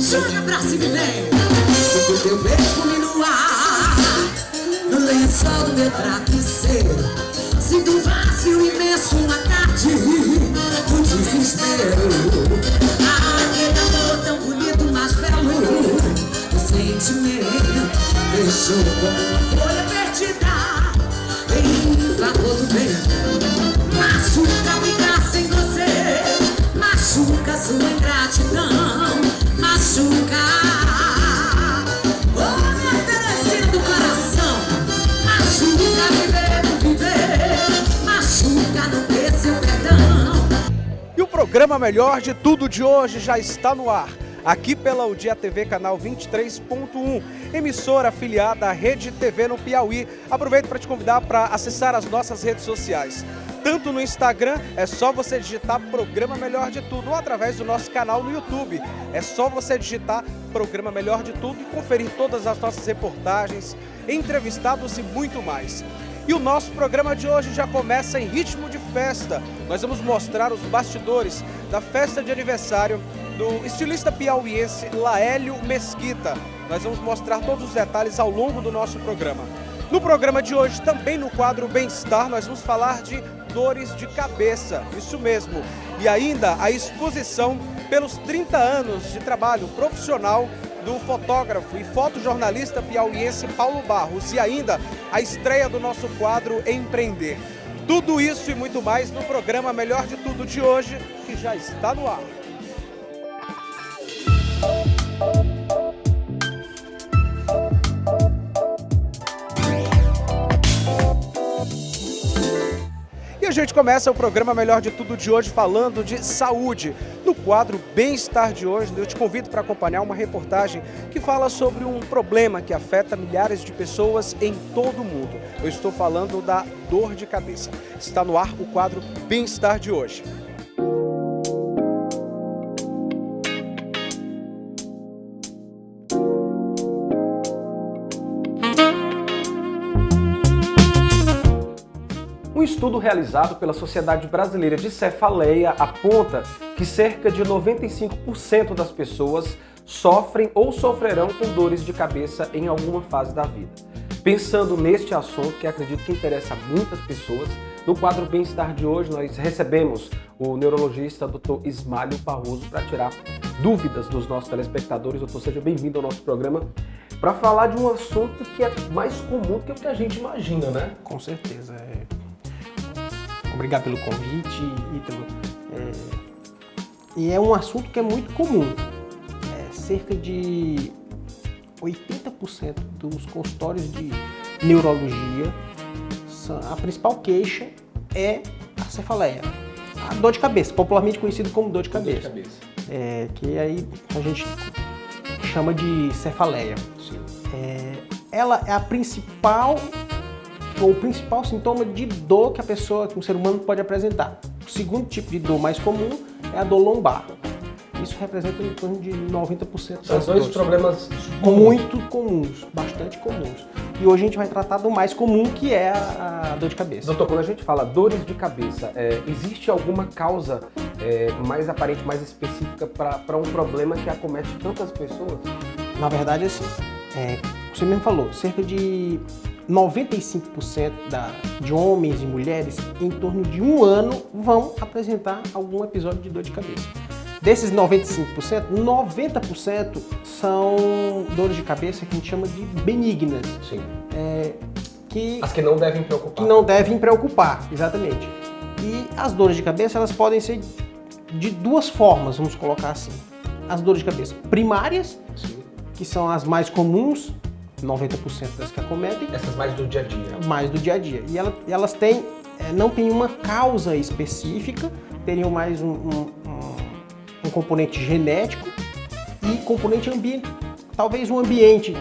Joga pra cima e vem. Sinto teu perfume no ar, no lençol do meu travesseiro. Sinto um vazio imenso na tarde do desespero. Aquele amor tão bonito, mais belo, o sentimento deixou como uma folha perdida em favor do vento. Machuca ficar sem você, machuca sua ingratidão, machuca o meu pedacinho do coração, machuca viver, não viver, machuca não ter seu perdão. E o programa Melhor de Tudo de hoje já está no ar, aqui pela UDIA TV, canal 23.1, emissora afiliada à Rede TV no Piauí. Aproveito para te convidar para acessar as nossas redes sociais. Tanto no Instagram, é só você digitar Programa Melhor de Tudo, ou através do nosso canal no YouTube. É só você digitar Programa Melhor de Tudo e conferir todas as nossas reportagens, entrevistados e muito mais. E o nosso programa de hoje já começa em ritmo de festa. Nós vamos mostrar os bastidores da festa de aniversário do estilista piauiense Laélio Mesquita. Nós vamos mostrar todos os detalhes ao longo do nosso programa. No programa de hoje, também no quadro Bem-Estar, nós vamos falar de dores de cabeça, isso mesmo. E ainda a exposição pelos 30 anos de trabalho profissional do fotógrafo e fotojornalista piauiense Paulo Barros. E ainda a estreia do nosso quadro Empreender. Tudo isso e muito mais no programa Melhor de Tudo de hoje, que já está no ar. E a gente começa o programa Melhor de Tudo de hoje falando de saúde. No quadro Bem-Estar de hoje, eu te convido para acompanhar uma reportagem que fala sobre um problema que afeta milhares de pessoas em todo o mundo. Eu estou falando da dor de cabeça. Está no ar o quadro Bem-Estar de hoje. Um estudo realizado pela Sociedade Brasileira de Cefaleia aponta que cerca de 95% das pessoas sofrem ou sofrerão com dores de cabeça em alguma fase da vida. Pensando neste assunto, que acredito que interessa a muitas pessoas, no quadro Bem-Estar de hoje nós recebemos o neurologista Dr. Ismálio Barroso para tirar dúvidas dos nossos telespectadores. Doutor, seja bem-vindo ao nosso programa para falar de um assunto que é mais comum do que o que a gente imagina, né? Com certeza. Obrigado pelo convite, Ítalo. E é um assunto que é muito comum. Cerca de 80% dos consultórios de neurologia, a principal queixa é a cefaleia, a dor de cabeça, popularmente conhecido como dor de cabeça. Que aí a gente chama de cefaleia. Ela é a principal ou o principal sintoma de dor que um ser humano pode apresentar. O segundo tipo de dor mais comum é a dor lombar. Isso representa em torno de 90% das São dois problemas muito comuns, bastante comuns. E hoje a gente vai tratar do mais comum, que é a dor de cabeça. Doutor, quando a gente fala dores de cabeça, existe alguma causa mais aparente, mais específica para um problema que acomete tantas pessoas? Na verdade, assim, você mesmo falou, cerca de 95% de homens e mulheres em torno de um ano vão apresentar algum episódio de dor de cabeça. Desses 95%, 90% são dores de cabeça que a gente chama de benignas. Sim. As que não devem preocupar. Que não devem preocupar, exatamente. E as dores de cabeça, elas podem ser de duas formas, vamos colocar assim. As dores de cabeça primárias, sim, que são as mais comuns, 90% das que acometem. Essas mais do dia a dia. Mais do dia a dia. E elas não têm uma causa específica, teriam mais um componente genético e componente ambiente. Talvez o ambiente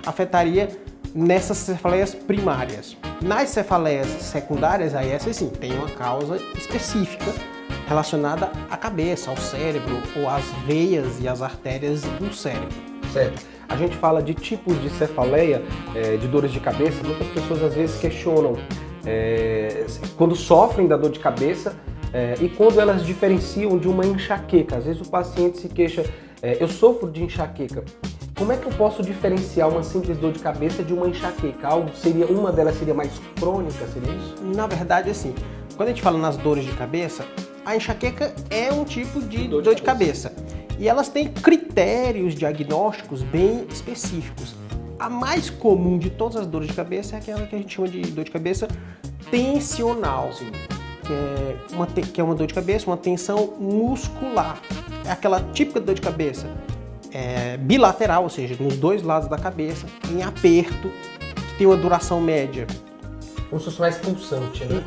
afetaria nessas cefaleias primárias. Nas cefaleias secundárias, aí essas sim, tem uma causa específica relacionada à cabeça, ao cérebro, ou às veias e às artérias do cérebro. Certo. A gente fala de tipos de cefaleia, de dores de cabeça. Muitas pessoas às vezes questionam quando sofrem da dor de cabeça e quando elas diferenciam de uma enxaqueca. Às vezes o paciente se queixa eu sofro de enxaqueca. Como é que eu posso diferenciar uma simples dor de cabeça de uma enxaqueca? Uma delas seria mais crônica, seria isso? Na verdade, assim, quando a gente fala nas dores de cabeça, a enxaqueca é um tipo de dor de cabeça. E elas têm critérios diagnósticos bem específicos. A mais comum de todas as dores de cabeça é aquela que a gente chama de dor de cabeça tensional. Sim. Que é uma dor de cabeça, uma tensão muscular. É aquela típica dor de cabeça bilateral, ou seja, nos dois lados da cabeça, em aperto, que tem uma duração média. Como se fosse mais pulsante, né?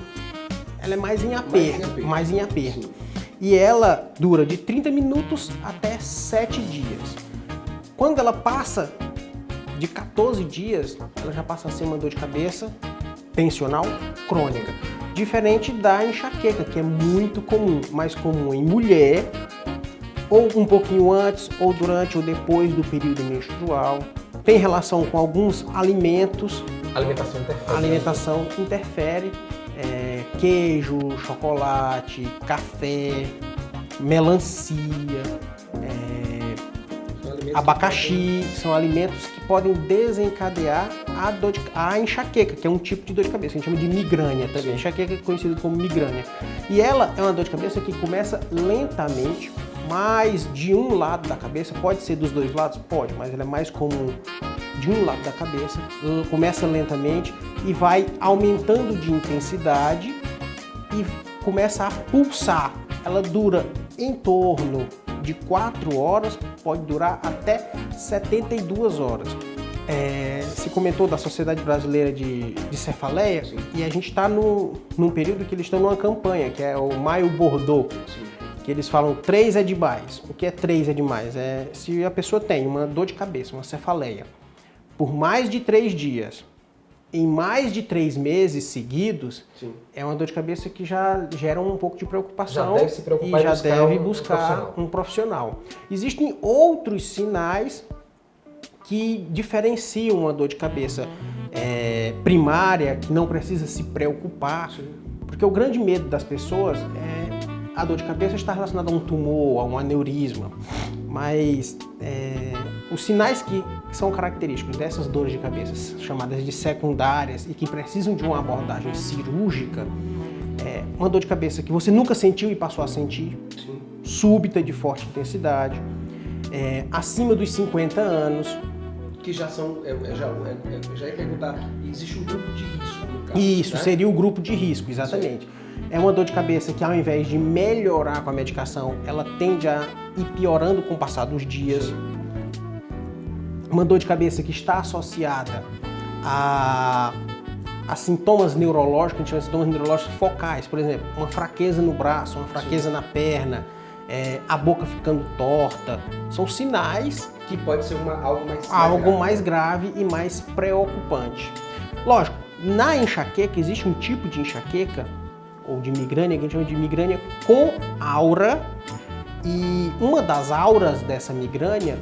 Ela é mais em aperto. E ela dura de 30 minutos até 7 dias. Quando ela passa de 14 dias, ela já passa a ser uma dor de cabeça tensional crônica. Diferente da enxaqueca, que é muito comum, mais comum em mulher, ou um pouquinho antes, ou durante ou depois do período menstrual. Tem relação com alguns alimentos. A alimentação interfere. Queijo, chocolate, café, melancia, abacaxi, são alimentos que podem desencadear a enxaqueca, que é um tipo de dor de cabeça, a gente chama de migrânia também. A enxaqueca é conhecida como migrânia. E ela é uma dor de cabeça que começa lentamente, mais de um lado da cabeça, pode ser dos dois lados? Pode, mas ela é mais comum de um lado da cabeça, começa lentamente e vai aumentando de intensidade e começa a pulsar. Ela dura em torno de 4 horas, pode durar até 72 horas. Se comentou da Sociedade Brasileira de Cefaleia. Sim. E a gente está num período que eles estão numa campanha, que é o Maio Bordeaux. Sim. Que eles falam 3 é demais. O que é 3 é demais? Se a pessoa tem uma dor de cabeça, uma cefaleia, por mais de 3 dias, em mais de 3 meses seguidos, sim, é uma dor de cabeça que já gera um pouco de preocupação. Já deve se preocupar e já deve buscar um profissional. Existem outros sinais que diferenciam uma dor de cabeça primária, que não precisa se preocupar, porque o grande medo das pessoas é a dor de cabeça está relacionada a um tumor, a um aneurisma, mas os sinais que são característicos dessas dores de cabeça, chamadas de secundárias e que precisam de uma abordagem cirúrgica, uma dor de cabeça que você nunca sentiu e passou a sentir, sim, súbita, de forte intensidade, acima dos 50 anos. Que já são, já ia perguntar, existe um grupo de risco no caso? Isso, né? Seria o grupo de risco, exatamente. Sim. É uma dor de cabeça que, ao invés de melhorar com a medicação, ela tende a ir piorando com o passar dos dias. Sim. Uma dor de cabeça que está associada a sintomas neurológicos, a gente chama de sintomas neurológicos focais, por exemplo, uma fraqueza no braço, uma fraqueza, sim, na perna, a boca ficando torta. São sinais que pode ser algo mais grave e mais preocupante. Lógico, na enxaqueca existe um tipo de enxaqueca ou de migrânia que a gente chama de migrânia com aura, e uma das auras dessa migrânia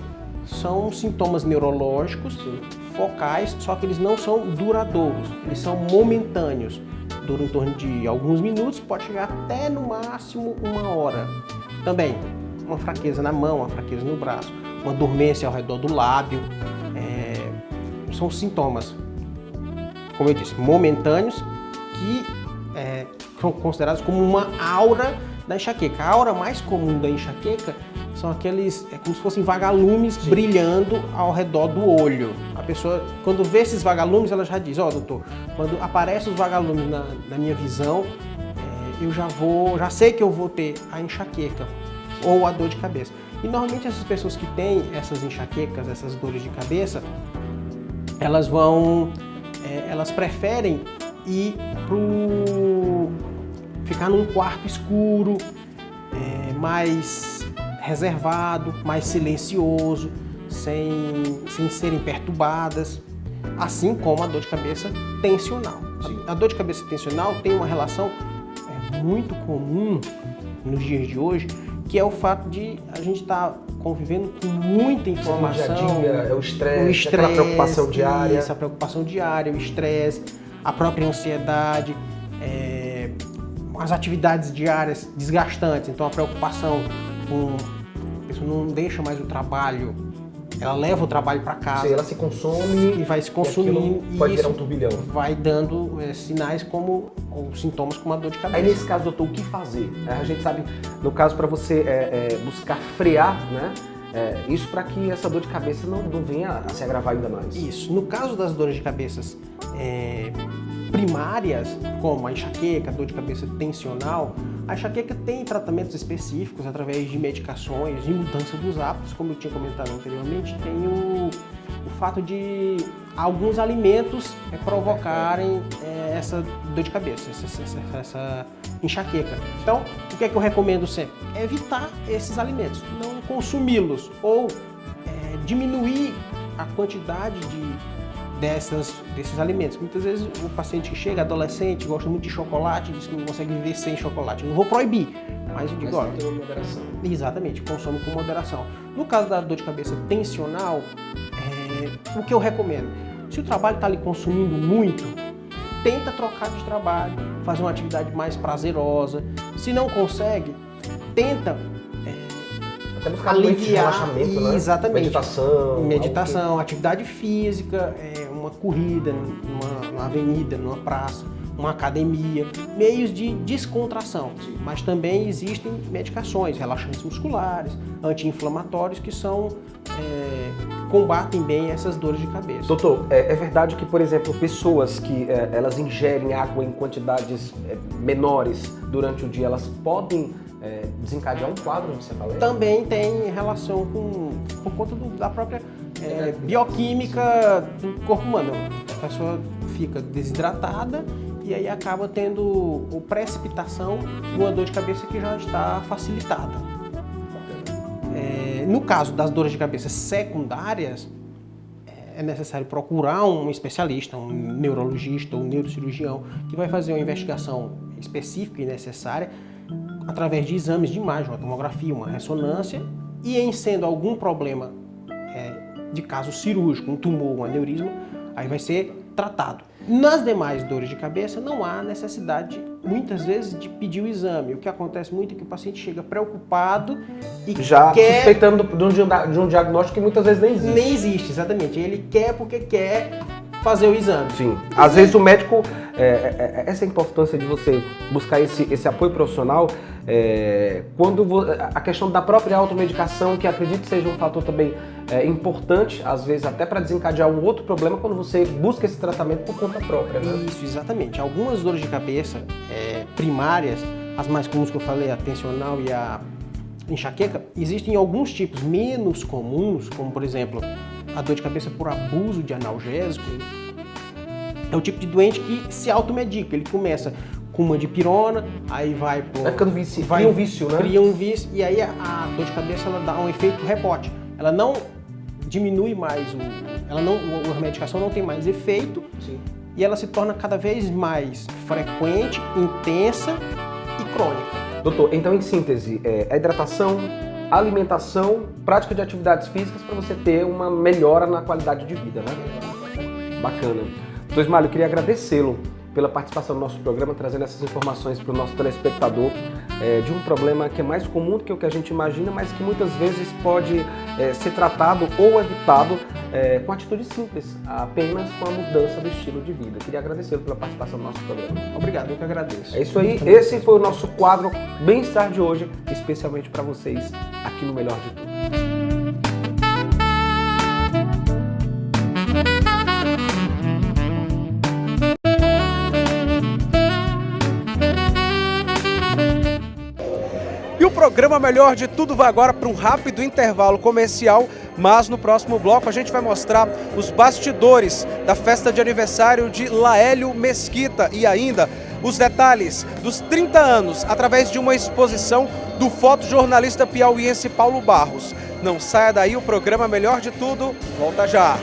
são sintomas neurológicos, sim, focais, só que eles não são duradouros, eles são momentâneos, duram em torno de alguns minutos, pode chegar até no máximo 1 hora. Também uma fraqueza na mão, uma fraqueza no braço, uma dormência ao redor do lábio, são sintomas, como eu disse, momentâneos, que são considerados como uma aura da enxaqueca. A aura mais comum da enxaqueca são aqueles, como se fossem vagalumes, sim, brilhando ao redor do olho. A pessoa, quando vê esses vagalumes, ela já diz, doutor, quando aparecem os vagalumes na minha visão, eu já sei que eu vou ter a enxaqueca ou a dor de cabeça. E normalmente essas pessoas que têm essas enxaquecas, essas dores de cabeça, elas preferem ir ficar num quarto escuro, mais reservado, mais silencioso, sem serem perturbadas, assim como a dor de cabeça tensional. A dor de cabeça tensional tem uma relação muito comum nos dias de hoje, que é o fato de a gente estar convivendo com muita informação. O estresse, aquela preocupação diária. Isso, a preocupação diária, o estresse, a própria ansiedade, as atividades diárias desgastantes. Então a preocupação com isso não deixa mais o trabalho, ela leva o trabalho para casa. Ela se consome e vai se consumindo e pode e virar um isso turbilhão. vai dando sinais ou sintomas como a dor de cabeça. Aí nesse caso, doutor, o que fazer? A gente sabe, no caso, para você buscar frear, né? Isso para que essa dor de cabeça não venha a se agravar ainda mais. Isso. No caso das dores de cabeça primárias, como a enxaqueca, a dor de cabeça tensional, a enxaqueca tem tratamentos específicos através de medicações, de mudança dos hábitos, como eu tinha comentado anteriormente, tem o fato de alguns alimentos provocarem essa dor de cabeça, essa enxaqueca. Então, o que é que eu recomendo sempre? É evitar esses alimentos, não consumi-los ou diminuir a quantidade desses alimentos. Muitas vezes o paciente que chega, adolescente, gosta muito de chocolate, diz que não consegue viver sem chocolate. Eu não vou proibir, mas eu digo, olha, tem uma moderação. Exatamente, consome com moderação. No caso da dor de cabeça tensional, o que eu recomendo? Se o trabalho está lhe consumindo muito, tenta trocar de trabalho, fazer uma atividade mais prazerosa. Se não consegue, tenta até buscar aliviar, relaxamento, né? Exatamente. Meditação, atividade física, uma corrida numa avenida, numa praça, uma academia, meios de descontração. Sim. Mas também existem medicações, relaxantes musculares, anti-inflamatórios que combatem bem essas dores de cabeça. Doutor, é verdade que, por exemplo, pessoas que elas ingerem água em quantidades menores durante o dia, elas podem desencadear um quadro de cefaleia? Também tem relação por conta da própria bioquímica do corpo humano. A pessoa fica desidratada e aí acaba tendo precipitação de uma dor de cabeça que já está facilitada. No caso das dores de cabeça secundárias, é necessário procurar um especialista, um neurologista ou um neurocirurgião que vai fazer uma investigação específica e necessária através de exames de imagem, uma tomografia, uma ressonância, e em sendo algum problema de caso cirúrgico, um tumor, um aneurisma, aí vai ser tratado. Nas demais dores de cabeça não há necessidade, muitas vezes, de pedir o exame. O que acontece muito é que o paciente chega preocupado e já suspeitando de um diagnóstico que muitas vezes nem existe. Nem existe, exatamente. Ele quer porque quer fazer o exame. Sim. Às vezes o médico, essa é a importância de você buscar esse apoio profissional, quando a questão da própria automedicação, que acredito seja um fator também importante, às vezes até para desencadear um outro problema, quando você busca esse tratamento por conta própria. Né? Isso, exatamente. Algumas dores de cabeça primárias, as mais comuns que eu falei, a tensional e a enxaqueca, existem alguns tipos menos comuns, como por exemplo, a dor de cabeça por abuso de analgésico. É o tipo de doente que se automedica. Ele começa com uma dipirona, aí vai ficando vício, cria um vício, né? Cria um vício, e aí a dor de cabeça ela dá um efeito rebote. Ela não diminui mais, a medicação não tem mais efeito. Sim. E ela se torna cada vez mais frequente, intensa e crônica. Doutor, então em síntese, a hidratação, alimentação, prática de atividades físicas para você ter uma melhora na qualidade de vida, né? Bacana. Doutor Ismael, eu queria agradecê-lo pela participação no nosso programa, trazendo essas informações para o nosso telespectador de um problema que é mais comum do que o que a gente imagina, mas que muitas vezes pode ser tratado ou evitado com atitudes simples, apenas com a mudança do estilo de vida. Eu queria agradecê-lo pela participação no nosso programa. Obrigado, eu que agradeço. É isso aí, esse foi o nosso quadro Bem-Estar de hoje, especialmente para vocês aqui no Melhor de Tudo. E o programa Melhor de Tudo vai agora para um rápido intervalo comercial, mas no próximo bloco a gente vai mostrar os bastidores da festa de aniversário de Laélio Mesquita e ainda os detalhes dos 30 anos através de uma exposição do fotojornalista piauiense Paulo Barros. Não saia daí, o programa Melhor de Tudo volta já!